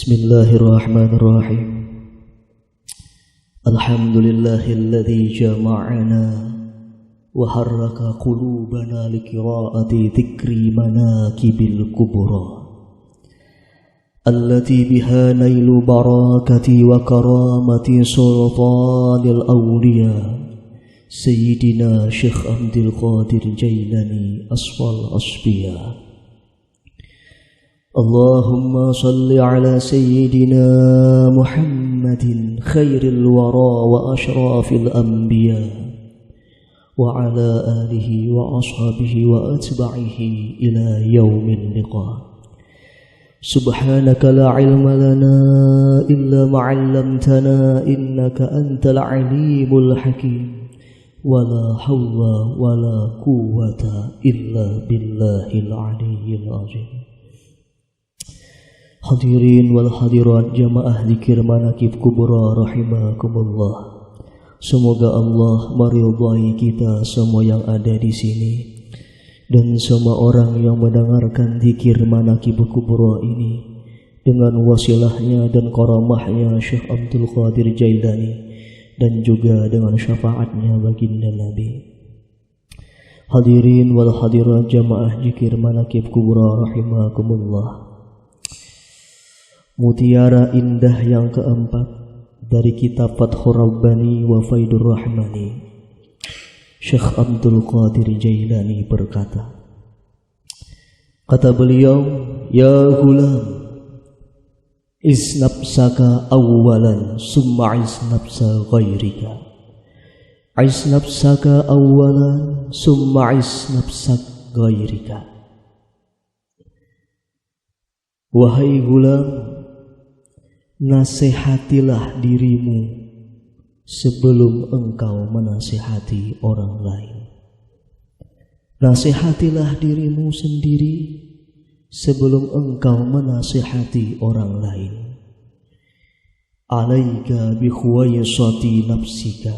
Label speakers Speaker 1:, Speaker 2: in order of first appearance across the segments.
Speaker 1: Bismillahirrahmanirrahim. Alhamdulillahilladzi jama'ana wa harraka qulubana liqira'ati dzikri manaqibil kubra allati biha nailu barakati wa karamati sultanil awliya Sayyidina Syekh Abdul Qadir Jailani asfal asbiya. Allahumma salli ala Sayyidina Muhammadin khairil wara wa ashrafil anbiya wa ala alihi wa ashabihi wa atba'ihi ila yaumil liqa. Subhanaka la ilma lana illa ma'allamtana innaka antal alimul hakim wa la hawla wa la quwwata illa billahil aliyyil azim. Hadirin wal hadirat jamaah dzikir manaqib kubra rahimakumullah. Semoga Allah meridhai kita semua yang ada di sini dan semua orang yang mendengarkan dzikir manaqib kubra ini dengan wasilahnya dan karamahnya Syekh Abdul Qadir Jailani dan juga dengan syafaatnya baginda Nabi. Hadirin wal hadirat jamaah dzikir manaqib kubra rahimakumullah. Mutiara indah yang keempat dari kitab Fathur Rabbani wa Faidur Rahmani, Syekh Abdul Qadir Jailani berkata, kata beliau, ya gulam, isnafsaka awalan summa isnafsa ghairika. Isnafsaka awalan summa isnafsa ghairika. Wahai gulam, nasihatilah dirimu sebelum engkau menasihati orang lain. Nasihatilah dirimu sendiri sebelum engkau menasihati orang lain. Alaika bi khuwaisati nafsika.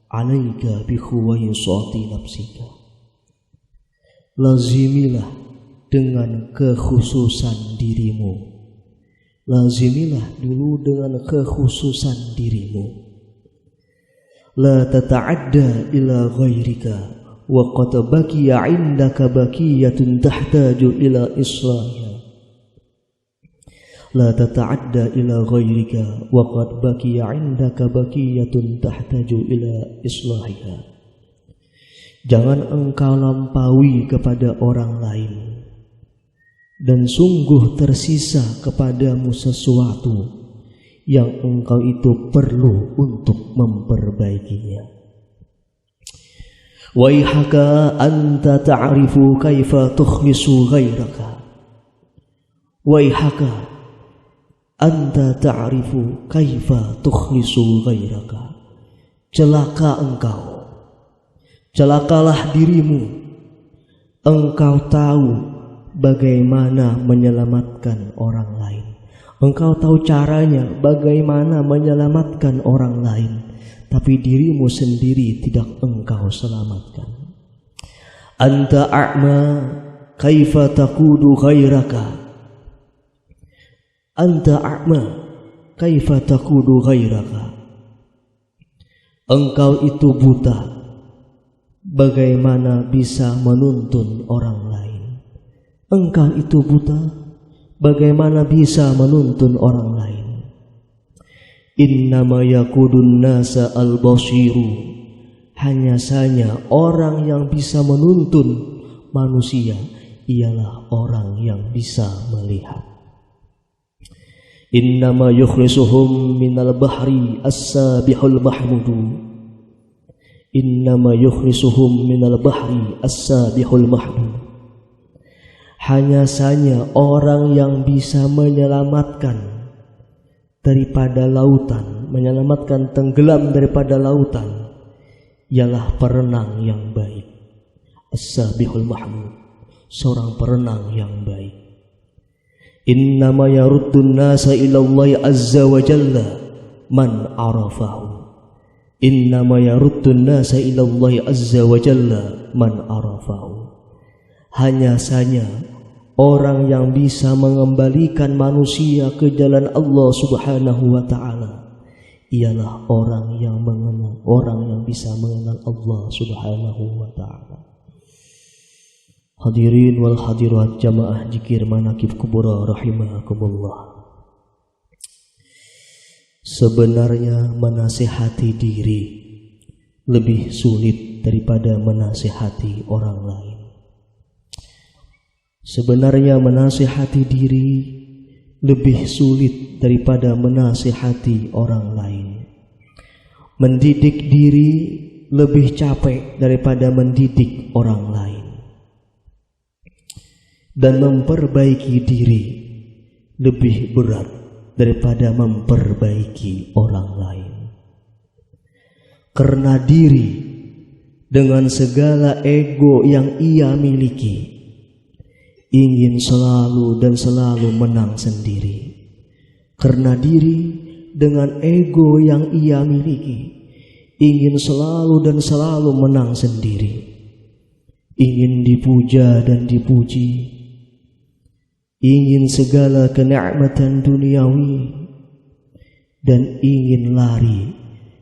Speaker 1: Alaika bi khuwaisati nafsika. Lazimilah dengan kekhususan dirimu. Lazimilah dulu dengan kekhususan dirimu. La tata'adda ila ghairika wa qad baqiya 'indaka baqiyatun tahtaju ila islahiha. La tata'adda ila ghairika wa qad baqiya 'indaka baqiyatun tahtaju ila islahiha. Jangan engkau lampaui kepada orang lain, dan sungguh tersisa kepadamu sesuatu yang engkau itu perlu untuk memperbaikinya. Waihaka anta ta'rifu kaifa tukhlisu ghairaka. Waihaka anta ta'rifu kaifa tukhlisu ghairaka. Celaka engkau, celakalah dirimu. Engkau tahu bagaimana menyelamatkan orang lain. Engkau tahu caranya bagaimana menyelamatkan orang lain, tapi dirimu sendiri tidak engkau selamatkan. Anta a'ma kaifa taqudu ghairaka. Anta a'ma kaifa taqudu ghairaka. Engkau itu buta, bagaimana bisa menuntun orang lain. Engkau itu buta, bagaimana bisa menuntun orang lain. Innama yakudun nasa al-basiru. Hanya saja orang yang bisa menuntun manusia ialah orang yang bisa melihat. Innama yukhlisuhum minal bahri as-sabihul mahmudu. Innama yukhlisuhum minal bahri as-sabihul mahmudu. Hanya saja orang yang bisa menyelamatkan daripada lautan, menyelamatkan tenggelam daripada lautan, ialah perenang yang baik. As-sabihul mahmud, seorang perenang yang baik. Innama yaruddun nasa ilallahi azza wa jalla man arafahu. Innama yaruddun nasa ilallahi azza wa jalla man arafahu. Hanya saja orang yang bisa mengembalikan manusia ke jalan Allah Subhanahu wa ta'ala ialah orang yang mengenal, orang yang bisa mengenal Allah Subhanahu wa ta'ala. Hadirin wal hadirat jamaah zikir manaqib kubra rahimakumullah. Sebenarnya menasihati diri lebih sulit daripada menasihati orang lain. Sebenarnya menasihati diri lebih sulit daripada menasihati orang lain. Mendidik diri lebih capek daripada mendidik orang lain. Dan memperbaiki diri lebih berat daripada memperbaiki orang lain. Karena diri dengan segala ego yang ia miliki ingin selalu dan selalu menang sendiri. Karena diri dengan ego yang ia miliki ingin selalu dan selalu menang sendiri. Ingin dipuja dan dipuji, ingin segala kenikmatan duniawi, dan ingin lari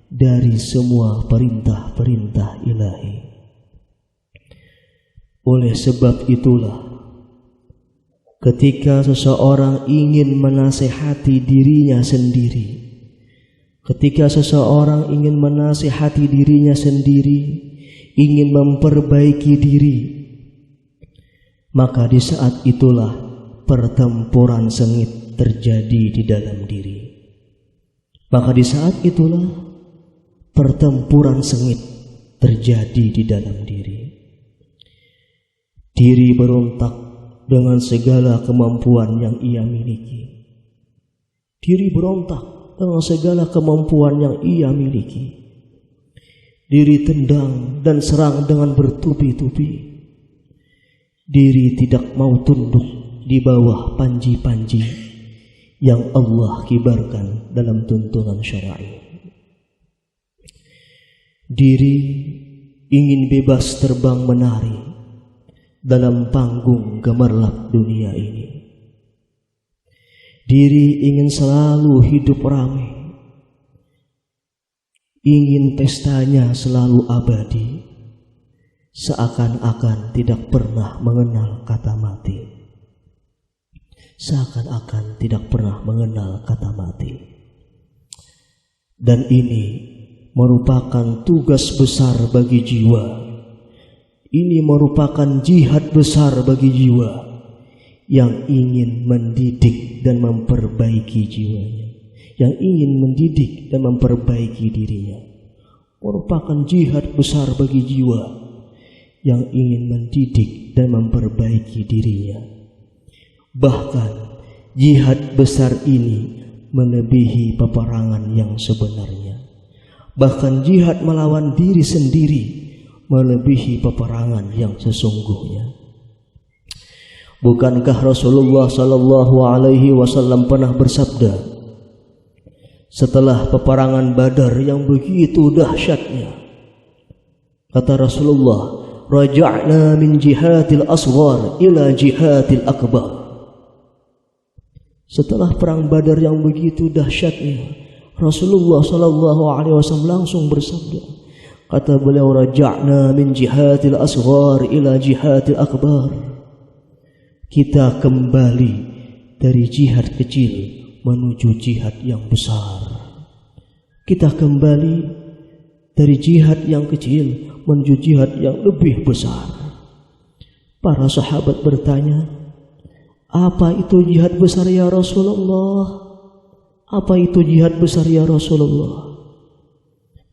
Speaker 1: dari semua perintah-perintah ilahi. Oleh sebab itulah, ketika seseorang ingin menasihati dirinya sendiri, ketika seseorang ingin menasihati dirinya sendiri, ingin memperbaiki diri, maka di saat itulah pertempuran sengit terjadi di dalam diri. Maka di saat itulah pertempuran sengit terjadi di dalam diri. Diri berontak dengan segala kemampuan yang ia miliki. Diri berontak dengan segala kemampuan yang ia miliki. Diri tendang dan serang dengan bertubi-tubi. Diri tidak mau tunduk di bawah panji-panji yang Allah kibarkan dalam tuntunan syar'i. Diri ingin bebas terbang menari dalam panggung gemerlap dunia ini. Diri ingin selalu hidup ramai, ingin pestanya selalu abadi, seakan-akan tidak pernah mengenal kata mati. Seakan-akan tidak pernah mengenal kata mati. Dan ini merupakan tugas besar bagi jiwa. Ini merupakan jihad besar bagi jiwa yang ingin mendidik dan memperbaiki jiwanya, yang ingin mendidik dan memperbaiki dirinya. Merupakan jihad besar bagi jiwa yang ingin mendidik dan memperbaiki dirinya. Bahkan jihad besar ini melebihi peperangan yang sebenarnya. Bahkan jihad melawan diri sendiri melebihi peperangan yang sesungguhnya. Bukankah Rasulullah sallallahu alaihi wasallam pernah bersabda setelah peperangan Badar yang begitu dahsyatnya, kata Rasulullah, raja'na min jihadil asghar ila jihadil akbar. Setelah perang Badar yang begitu dahsyatnya, Rasulullah sallallahu alaihi wasallam langsung bersabda, kata beliau, raja'na min jihadil asghar ila jihadil akbar. Kita kembali dari jihad kecil menuju jihad yang besar. Kita kembali dari jihad yang kecil menuju jihad yang lebih besar. Para sahabat bertanya, apa itu jihad besar ya Rasulullah? Apa itu jihad besar ya Rasulullah?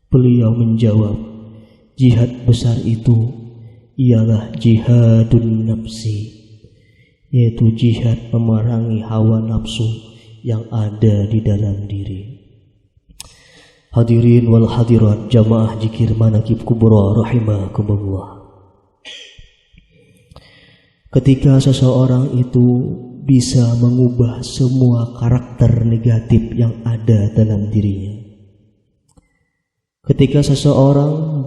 Speaker 1: Beliau menjawab, jihad besar itu ialah jihadun nafsi, yaitu jihad memerangi hawa nafsu yang ada di dalam diri. Hadirin wal hadirat jamaah zikir manaqib kubra rahimakumullah. Ketika seseorang itu bisa mengubah semua karakter negatif yang ada dalam dirinya, Ketika seseorang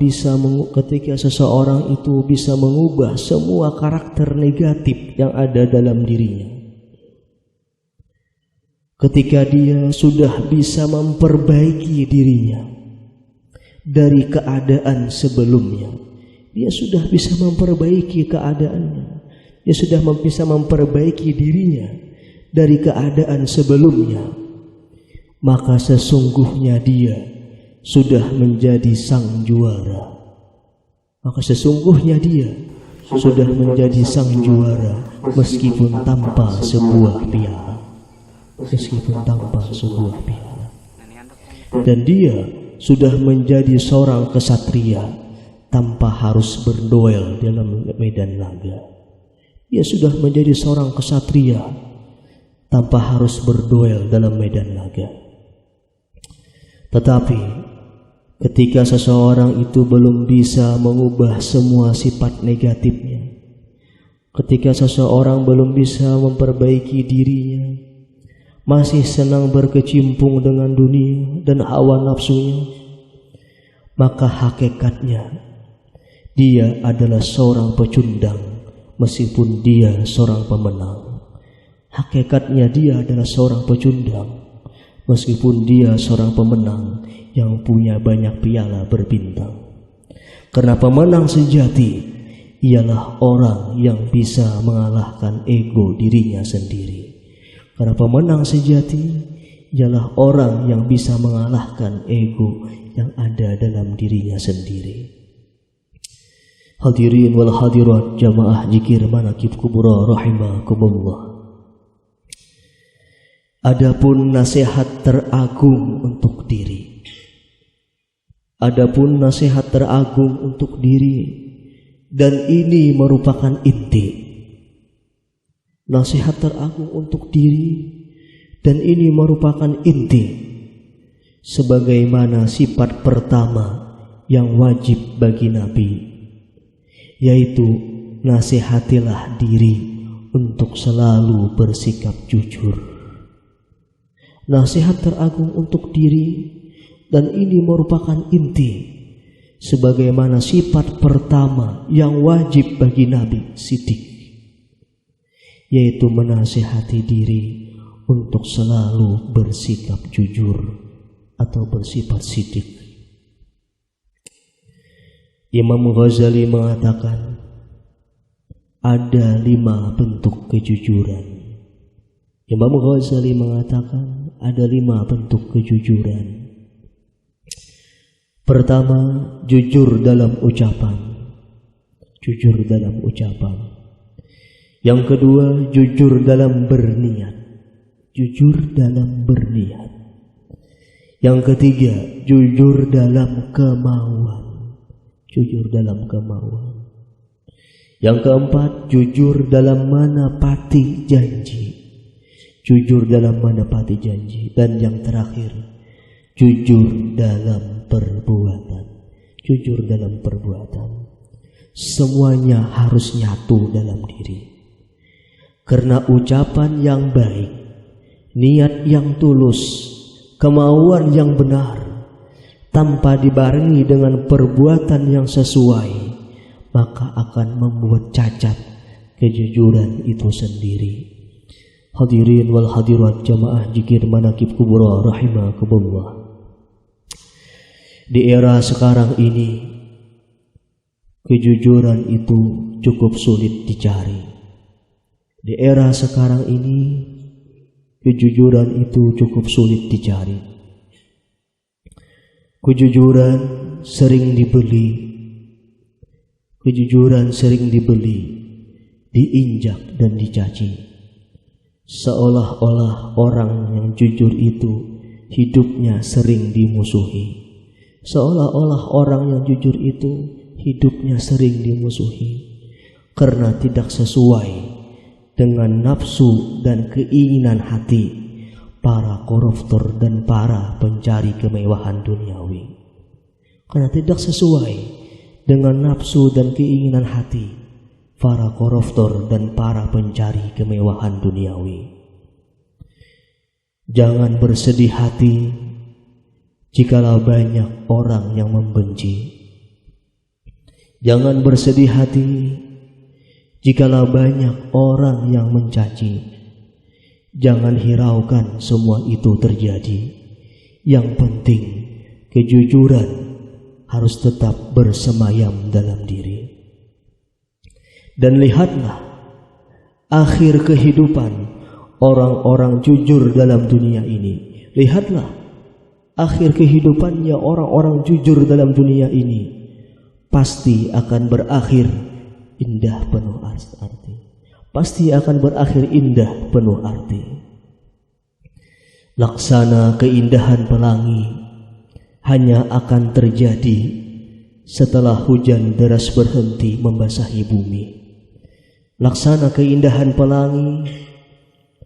Speaker 1: itu bisa mengubah semua karakter negatif yang ada dalam dirinya. Ketika dia sudah bisa memperbaiki dirinya dari keadaan sebelumnya, dia sudah bisa memperbaiki keadaannya. Dia sudah bisa memperbaiki dirinya dari keadaan sebelumnya. Maka sesungguhnya dia sudah menjadi sang juara. Maka sesungguhnya dia sudah menjadi sang juara meskipun tanpa sebuah piala. Meskipun tanpa sebuah piala. Dan dia sudah menjadi seorang kesatria tanpa harus berduel dalam medan laga. Dia sudah menjadi seorang kesatria tanpa harus berduel dalam medan laga. Tetapi ketika seseorang itu belum bisa mengubah semua sifat negatifnya, ketika seseorang belum bisa memperbaiki dirinya, masih senang berkecimpung dengan dunia dan hawa nafsunya, maka hakikatnya dia adalah seorang pecundang meskipun dia seorang pemenang. Hakikatnya dia adalah seorang pecundang meskipun dia seorang pemenang yang punya banyak piala berbintang. Karena pemenang sejati ialah orang yang bisa mengalahkan ego dirinya sendiri. Karena pemenang sejati ialah orang yang bisa mengalahkan ego yang ada dalam dirinya sendiri. Hadirin wal hadirat jamaah zikir manaqib kubra rahimakumullah. Adapun nasihat teragung untuk diri. Adapun nasihat teragung untuk diri, dan ini merupakan inti. Nasihat teragung untuk diri, dan ini merupakan inti. Sebagaimana sifat pertama yang wajib bagi Nabi, yaitu nasihatilah diri untuk selalu bersikap jujur. Nasihat teragung untuk diri, dan ini merupakan inti. Sebagaimana sifat pertama yang wajib bagi Nabi Siddiq, yaitu menasihati diri untuk selalu bersikap jujur atau bersifat siddiq. Imam Ghazali mengatakan ada 5 bentuk kejujuran. Imam Ghazali mengatakan ada 5 bentuk kejujuran. Pertama, jujur dalam ucapan. Jujur dalam ucapan. Yang kedua, jujur dalam berniat. Jujur dalam berniat. Yang ketiga, jujur dalam kemauan. Jujur dalam kemauan. Yang keempat, jujur dalam menepati janji. Jujur dalam menepati janji. Dan yang terakhir, jujur dalam perbuatan. Jujur dalam perbuatan. Semuanya harus nyatu dalam diri. Karena ucapan yang baik, niat yang tulus, kemauan yang benar, tanpa dibarengi dengan perbuatan yang sesuai, maka akan membuat cacat kejujuran itu sendiri. Hadirin wal hadirat jamaah zikir manaqib kubra rahimakumullah. Di era sekarang ini, kejujuran itu cukup sulit dicari. Di era sekarang ini, kejujuran itu cukup sulit dicari. Kejujuran sering dibeli. Kejujuran sering dibeli, diinjak dan dicaci. Seolah-olah orang yang jujur itu hidupnya sering dimusuhi. Seolah-olah orang yang jujur itu hidupnya sering dimusuhi karena tidak sesuai dengan nafsu dan keinginan hati para koruptor dan para pencari kemewahan duniawi. Karena tidak sesuai dengan nafsu dan keinginan hati para koruptor dan para pencari kemewahan duniawi. Jangan bersedih hati jikalau banyak orang yang membenci. Jangan bersedih hati jikalau banyak orang yang mencaci. Jangan hiraukan semua itu terjadi. Yang penting kejujuran harus tetap bersemayam dalam diri. Dan lihatlah akhir kehidupan orang-orang jujur dalam dunia ini. Lihatlah akhir kehidupannya orang-orang jujur dalam dunia ini. Pasti akan berakhir indah penuh arti. Pasti akan berakhir indah penuh arti. Laksana keindahan pelangi hanya akan terjadi setelah hujan deras berhenti membasahi bumi. Laksana keindahan pelangi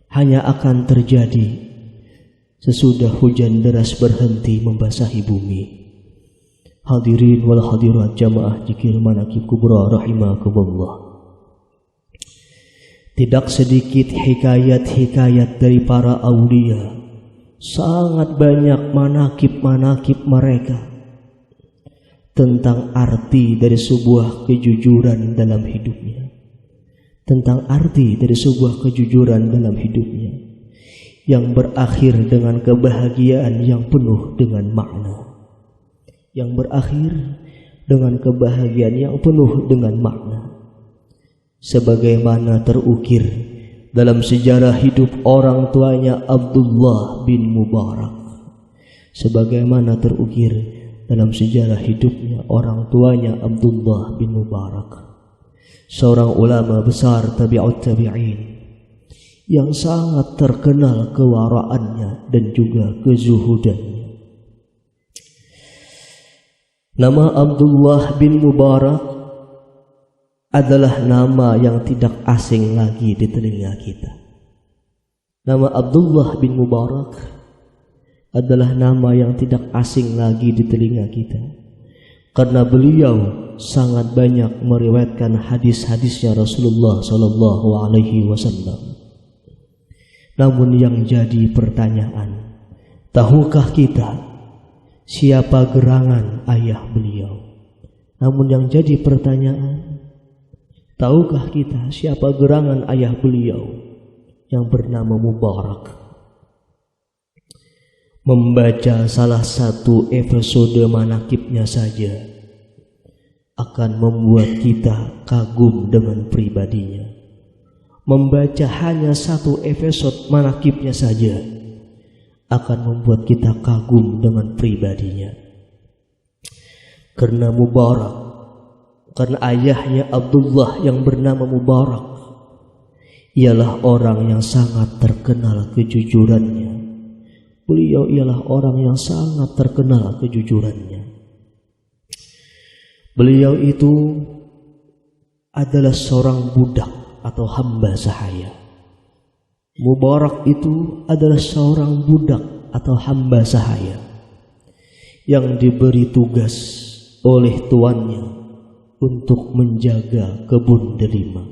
Speaker 1: hanya akan terjadi sesudah hujan deras berhenti membasahi bumi. Hadirin wal hadirat jamaah zikir manaqib kubra rahimakumullah. Tidak sedikit hikayat-hikayat dari para aulia. Sangat banyak manaqib-manaqib mereka tentang arti dari sebuah kejujuran dalam hidupnya. Tentang arti dari sebuah kejujuran dalam hidupnya yang berakhir dengan kebahagiaan yang penuh dengan makna. Yang berakhir dengan kebahagiaan yang penuh dengan makna. Sebagaimana terukir dalam sejarah hidup orang tuanya Abdullah bin Mubarak. Sebagaimana terukir dalam sejarah hidupnya orang tuanya Abdullah bin Mubarak. Seorang ulama besar tabi'ut tabi'in yang sangat terkenal kewaraannya dan juga kezuhudannya. Nama Abdullah bin Mubarak adalah nama yang tidak asing lagi di telinga kita. Nama Abdullah bin Mubarak adalah nama yang tidak asing lagi di telinga kita, karena beliau sangat banyak meriwayatkan hadis-hadisnya Rasulullah sallallahu alaihi wasallam. Namun yang jadi pertanyaan, tahukah kita siapa gerangan ayah beliau? Namun yang jadi pertanyaan, tahukah kita siapa gerangan ayah beliau yang bernama Mubarak? Membaca salah satu episode manaqibnya saja akan membuat kita kagum dengan pribadinya. Membaca hanya satu episode manaqibnya saja akan membuat kita kagum dengan pribadinya. Karena Mubarak, karena ayahnya Abdullah yang bernama Mubarak ialah orang yang sangat terkenal kejujurannya. Beliau ialah orang yang sangat terkenal kejujurannya. Beliau itu adalah seorang budak atau hamba sahaya. Mubarak itu adalah seorang budak atau hamba sahaya yang diberi tugas oleh tuannya untuk menjaga kebun delima.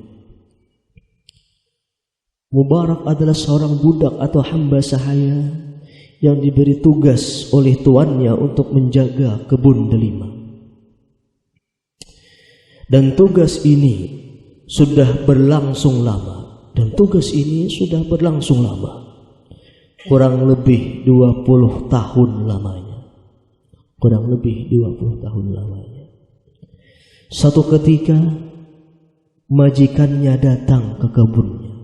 Speaker 1: Mubarak adalah seorang budak atau hamba sahaya yang diberi tugas oleh tuannya untuk menjaga kebun delima. Dan tugas ini sudah berlangsung lama. Kurang lebih 20 tahun lamanya. Satu ketika majikannya datang ke kebunnya.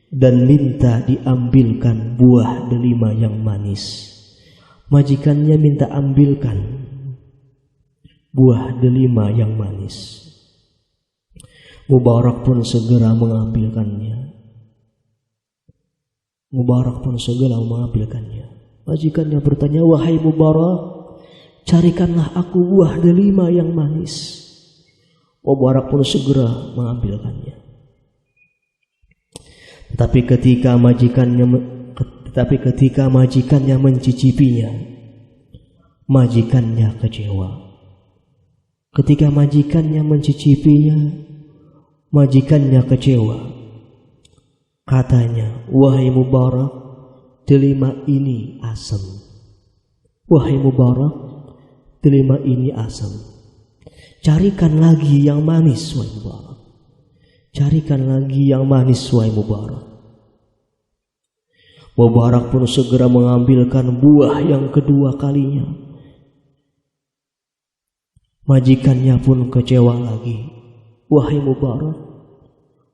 Speaker 1: Dan minta diambilkan buah delima yang manis. Majikannya minta ambilkan buah delima yang manis. Mubarak pun segera mengambilkannya. Majikannya bertanya, "Wahai Mubarak, carikanlah aku buah delima yang manis." Mubarak pun segera mengambilkannya. Tetapi ketika majikannya mencicipinya, majikannya kecewa. Katanya, wahai Mubarak, delima ini asam. Wahai Mubarak, delima ini asam. Carikan lagi yang manis, wahai Mubarak. Carikan lagi yang manis, wahai Mubarak. Mubarak pun segera mengambilkan buah yang kedua kalinya. Majikannya pun kecewa lagi. Wahai Mubarak,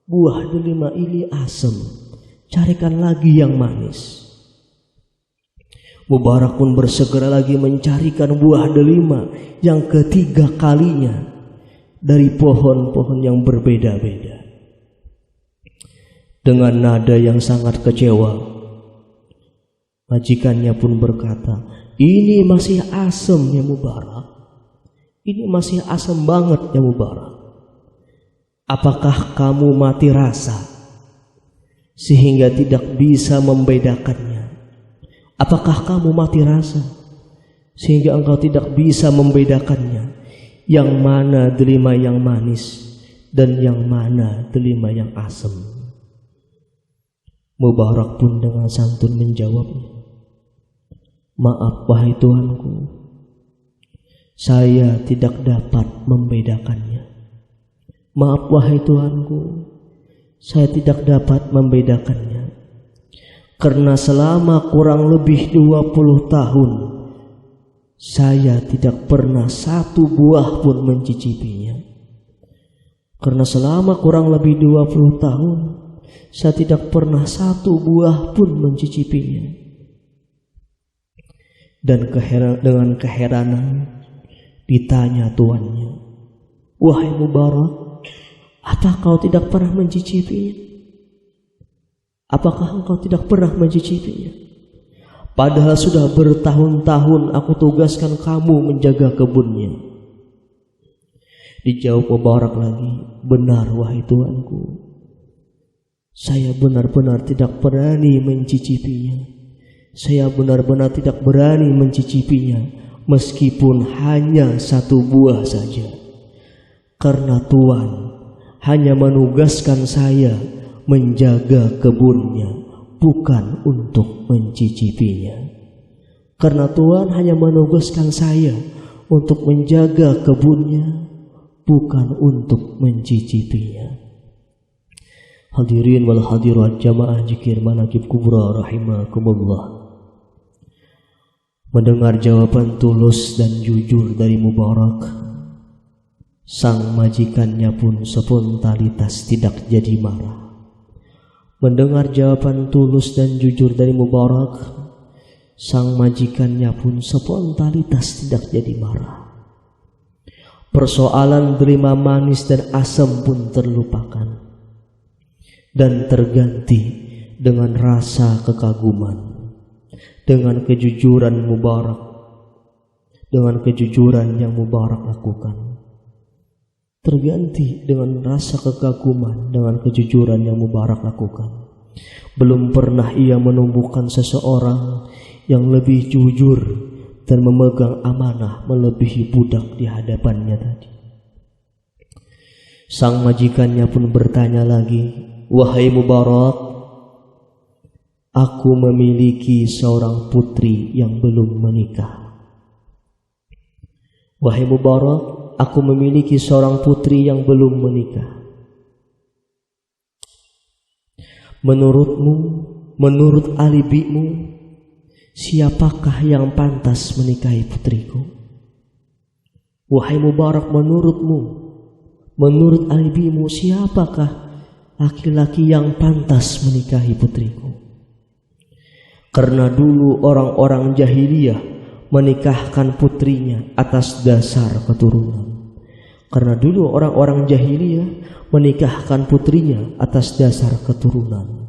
Speaker 1: buah delima ini asam. Carikan lagi yang manis. Mubarak pun bersegera lagi mencarikan buah delima yang ketiga kalinya dari pohon-pohon yang berbeda-beda. Dengan nada yang sangat kecewa, majikannya pun berkata, ini masih asam ya Mubarak. Ini masih asam banget ya Mubarak. Apakah kamu mati rasa sehingga tidak bisa membedakannya? Apakah kamu mati rasa sehingga engkau tidak bisa membedakannya? Yang mana delima yang manis dan yang mana delima yang asam? Mubarak pun dengan santun menjawabnya, maaf wahai Tuanku, saya tidak dapat membedakannya. Maaf wahai Tuanku, saya tidak dapat membedakannya. Karena selama kurang lebih 20 tahun saya tidak pernah satu buah pun mencicipinya. Karena selama kurang lebih 20 tahun saya tidak pernah satu buah pun mencicipinya. Dan dengan keheranan ditanya tuannya, wahai Mubarak, apa kau tidak pernah mencicipinya? Apakah engkau tidak pernah mencicipinya? Padahal sudah bertahun-tahun aku tugaskan kamu menjaga kebunnya. Dijawab Mubarak lagi, benar wahai Tuanku, saya benar-benar tidak berani mencicipinya. Saya benar-benar tidak berani mencicipinya, meskipun hanya satu buah saja. Karena Tuhan hanya menugaskan saya menjaga kebunnya, bukan untuk mencicipinya. Karena Tuhan hanya menugaskan saya untuk menjaga kebunnya, bukan untuk mencicipinya. Hadirin wal hadirat jamaah zikir manaqib kubra rahimakumullah. Mendengar jawaban tulus dan jujur dari Mubarak, sang majikannya pun spontanitas tidak jadi marah. Mendengar jawaban tulus dan jujur dari Mubarak, sang majikannya pun spontanitas tidak jadi marah. Persoalan delima manis dan asam pun terlupakan dan terganti dengan rasa kekaguman, dengan kejujuran Mubarak, dengan kejujuran yang Mubarak lakukan. Terganti dengan rasa kekaguman dengan kejujuran yang Mubarak lakukan. Belum pernah ia menumbuhkan seseorang yang lebih jujur dan memegang amanah melebihi budak di hadapannya tadi. Sang majikannya pun bertanya lagi, wahai Mubarak, aku memiliki seorang putri yang belum menikah. Wahai Mubarak, aku memiliki seorang putri yang belum menikah. Menurutmu, menurut alibimu, siapakah yang pantas menikahi putriku? Wahai Mubarak, menurutmu, menurut alibimu, siapakah laki-laki yang pantas menikahi putriku? Karena dulu orang-orang jahiliyah menikahkan putrinya atas dasar keturunan. Karena dulu orang-orang jahiliyah menikahkan putrinya atas dasar keturunan.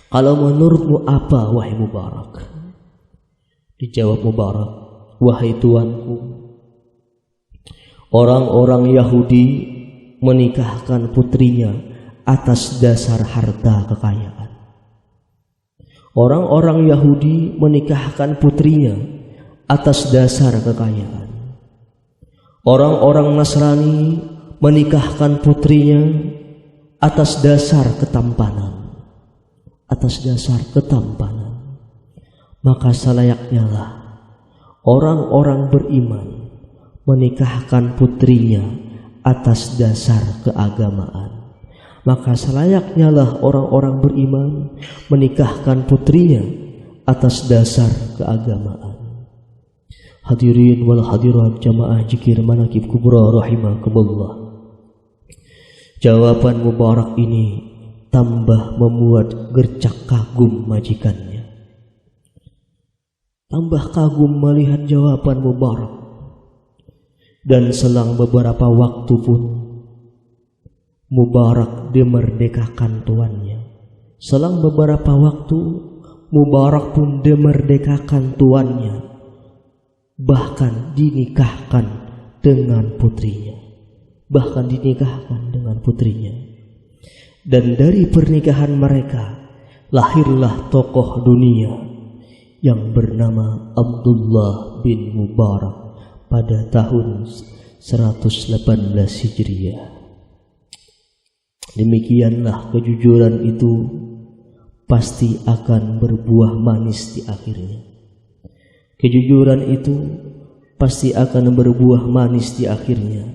Speaker 1: Kalau menurutmu apa wahai Mubarak? Dijawab Mubarak, wahai Tuanku, orang-orang Yahudi menikahkan putrinya atas dasar harta kekayaan. Orang-orang Yahudi menikahkan putrinya atas dasar kekayaan. Orang-orang Nasrani menikahkan putrinya atas dasar ketampanan. atas dasar ketampanan, maka selayaknya lah orang-orang beriman menikahkan putrinya atas dasar keagamaan. Maka selayaknya lah orang-orang beriman menikahkan putrinya atas dasar keagamaan. Hadirin wal hadirat jamaah zikir manaqib kubra rahimakumullah. Jawaban Mubarak ini tambah membuat gercak kagum majikannya. Tambah kagum melihat jawaban Mubarak. Dan selang beberapa waktu pun Mubarak dimerdekakan tuannya. Selang beberapa waktu Mubarak pun dimerdekakan tuannya, bahkan dinikahkan dengan putrinya. Dan dari pernikahan mereka lahirlah tokoh dunia yang bernama Abdullah bin Mubarak pada tahun 118 Hijriah. Demikianlah kejujuran itu pasti akan berbuah manis di akhirnya. Kejujuran itu pasti akan berbuah manis di akhirnya,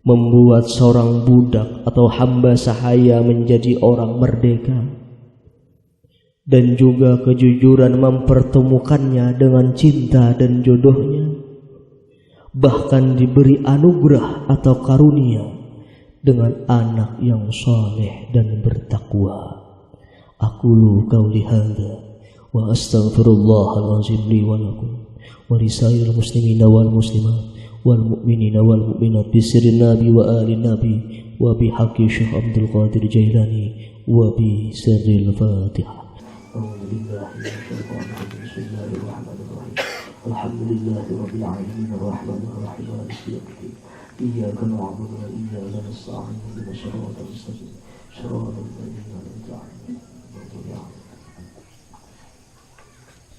Speaker 1: membuat seorang budak atau hamba sahaya menjadi orang merdeka. Dan juga kejujuran mempertemukannya dengan cinta dan jodohnya, bahkan diberi anugerah atau karunia dengan anak yang saleh dan bertakwa. Aqulu qauli hadza wa astaghfirullahal azim li wa lakum wa lisairil muslimina wal muslimat wal mu'minina wal mu'minat bi sirrin nabi wa ali nabi wa bi haqqi Syekh Abdul Qadir Jailani wa bi sirril Fatihah. Alhamdulillahi rabbil alamin arrahmanir rahim maliki yaumiddin iyyaka na'budu wa iyyaka nasta'in ihdinas siratal mustaqim siratal ladzina an'amta 'alaihim ghairil maghdubi 'alaihim.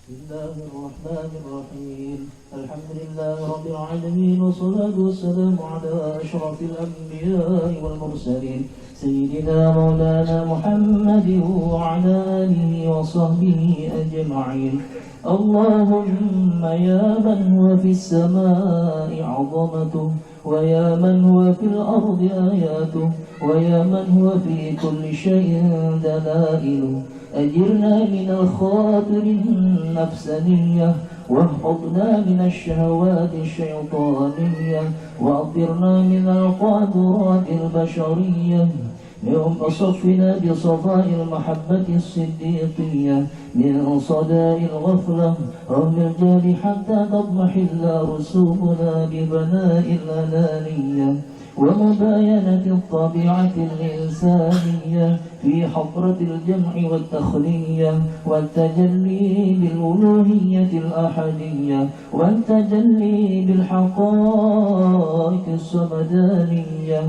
Speaker 1: Bismillahirrahmanirrahim. Alhamdulillahi rabbil alamin wassalatu wassalamu ala asyrafil anbiya'i wal mursalin sayyidina maulana Muhammadin wa ala alihi wa sahbihi ajma'in. اللهم يا من هو في السماء عظمته ويا من هو في الأرض آياته ويا من هو في كل شيء دلائله أجرنا من الخاطر النفسانية واحفظنا من الشهوات الشيطانية وأطرنا من القادرات البشرية وصفنا بصفاء المحبة الصديقية من صداء الغفلة رغم الجهل حتى تضمحل رسومنا ببناء الأنانية ومباينة الطبيعة الإنسانية في حضرة الجمع والتخلية والتجلي بالألوهية الأحدية والتجلي بالحقائق الصمدانية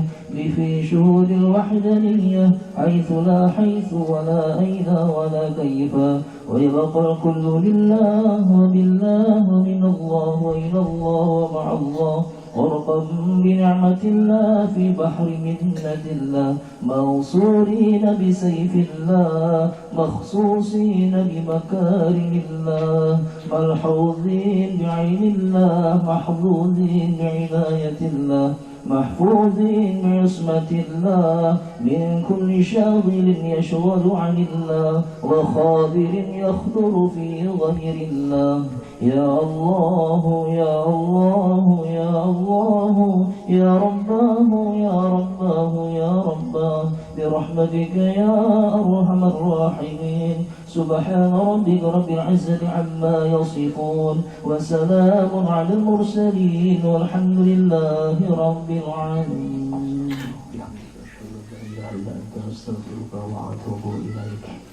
Speaker 1: في شهود الوحدانية حيث لا حيث ولا أين ولا كيف ويبقى الكل لله وبالله ومن الله وإلى الله ومع الله غرقا بنعمة الله في بحر منة الله موصولين بسيف الله مخصوصين بمكارم الله ملحوظين بعين الله محظوظين بعناية الله محفوظين بعصمة الله من كل شاغل يشغل عن الله وخاذل يخطر في غير الله يا الله يا الله يا الله يا رباه يا رباه يا رباه برحمتك يا أرحم الراحمين سبحان ربك رب العزة عما يصفون وسلام على المرسلين والحمد لله رب العالمين. أستغفرك وأتوب إليك.